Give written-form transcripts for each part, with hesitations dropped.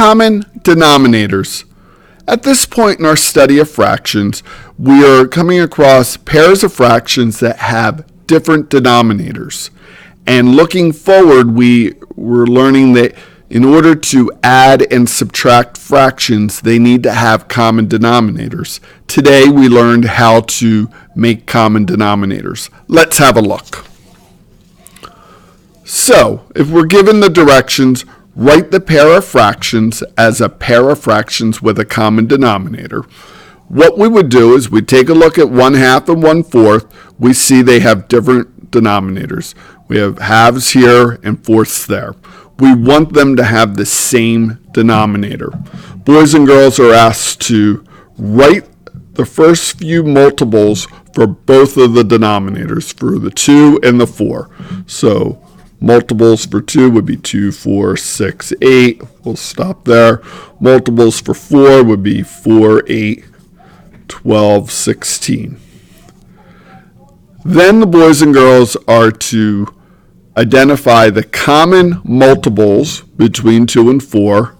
Common denominators. At this point in our study of fractions, we are coming across pairs of fractions that have different denominators. And looking forward, we were learning that in order to add and subtract fractions, they need to have common denominators. Today, we learned how to make common denominators. Let's have a look. So, if we're given the directions, write the pair of fractions as a pair of fractions with a common denominator. What we would do is we'd take a look at 1/2 and 1/4. We see they have different denominators. We have halves here and fourths there. We want them to have the same denominator. Boys and girls are asked to write the first few multiples for both of the denominators, for the 2 and the 4. So multiples for 2 would be 2, 4, 6, 8. We'll stop there. Multiples for 4 would be 4, 8, 12, 16. Then the boys and girls are to identify the common multiples between 2 and 4.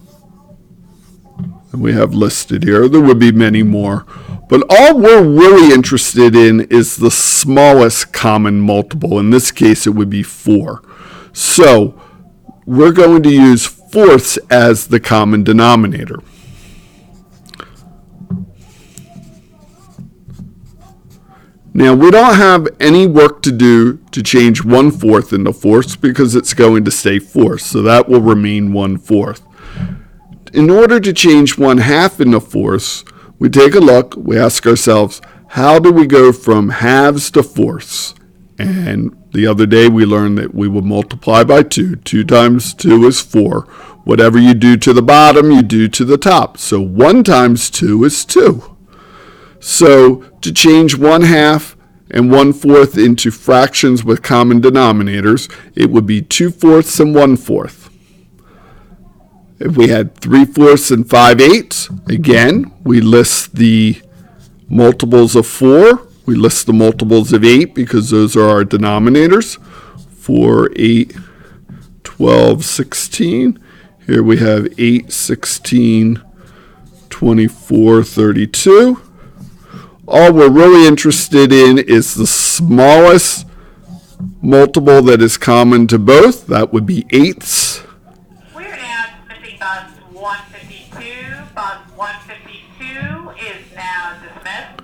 And we have listed here. There would be many more. But all we're really interested in is the smallest common multiple. In this case, it would be 4. So we're going to use fourths as the common denominator. Now, we don't have any work to do to change 1/4 into fourths because it's going to stay fourths, so that will remain 1/4. In order to change 1/2 into fourths, we take a look, we ask ourselves, how do we go from halves to fourths? And the other day we learned that we would multiply by 2. 2 times 2 is 4. Whatever you do to the bottom, you do to the top. So 1 times 2 is 2. So to change 1/2 and 1/4 into fractions with common denominators, it would be 2/4 and 1/4. If we had 3/4 and 5/8, again, we list the multiples of 4. We list the multiples of 8 because those are our denominators. 4, 8, 12, 16. Here we have 8, 16, 24, 32. All we're really interested in is the smallest multiple that is common to both. That would be 8ths. We're now dismissing bus 152. Bus 152 is now dismissed.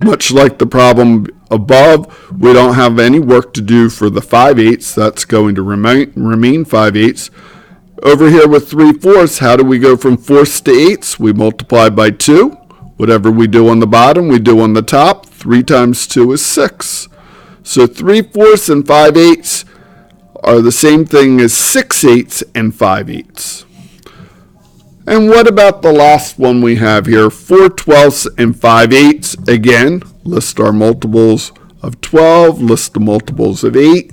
Much like the problem above, we don't have any work to do for the 5/8. That's going to remain 5/8. Over here with 3/4, how do we go from fourths to eighths? We multiply by 2. Whatever we do on the bottom, we do on the top. 3 times 2 is 6. So 3/4 and 5/8 are the same thing as 6/8 and 5/8. And what about the last one we have here? 4/12 and 5/8. Again, list our multiples of 12, list the multiples of 8.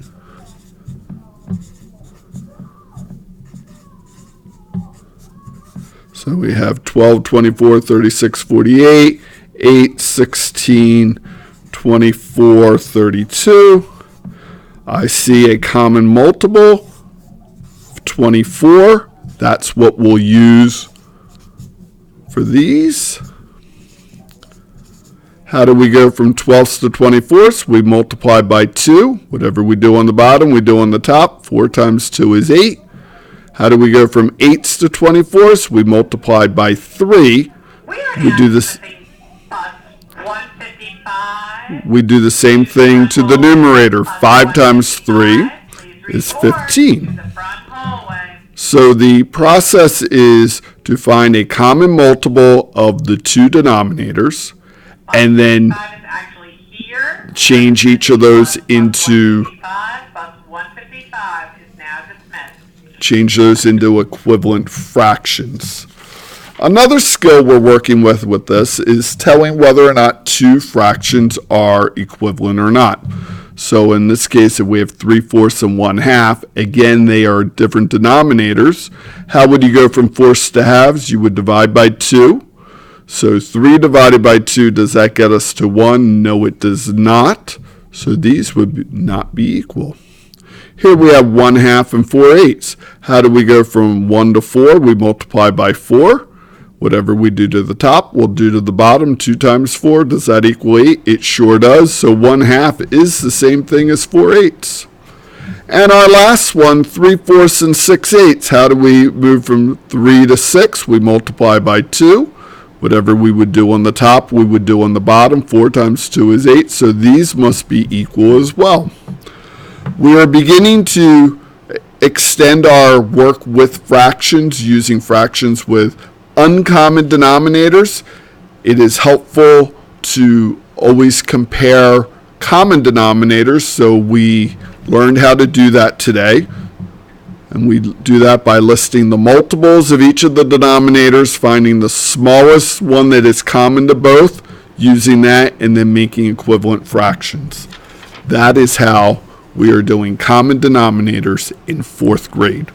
So we have 12, 24, 36, 48, 8, 16, 24, 32. I see a common multiple of 24. That's what we'll use for these. How do we go from 12ths to 24ths? We multiply by 2. Whatever we do on the bottom, we do on the top. 4 times 2 is 8. How do we go from 8ths to 24ths? We multiply by 3. We do this. We do the same thing to the numerator. 5 times 3 is 15. So the process is to find a common multiple of the two denominators and then change each of those into equivalent fractions. Another skill we're working with this is telling whether or not two fractions are equivalent or not. So in this case, if we have 3/4 and 1/2, again, they are different denominators. How would you go from fourths to halves? You would divide by 2. So 3 divided by 2, does that get us to 1? No, it does not. So these would not be equal. Here we have 1/2 and 4/8. How do we go from 1 to 4? We multiply by 4. Whatever we do to the top, we'll do to the bottom. 2 times 4, does that equal 8? It sure does. So 1/2 is the same thing as 4/8. And our last one, 3/4 and 6/8. How do we move from 3 to 6? We multiply by 2. Whatever we would do on the top, we would do on the bottom. 4 times 2 is 8. So these must be equal as well. We are beginning to extend our work with fractions, using fractions with uncommon denominators. It is helpful to always compare common denominators, so we learned how to do that today. And we do that by listing the multiples of each of the denominators, finding the smallest one that is common to both, using that, and then making equivalent fractions. That is how we are doing common denominators in 4th grade.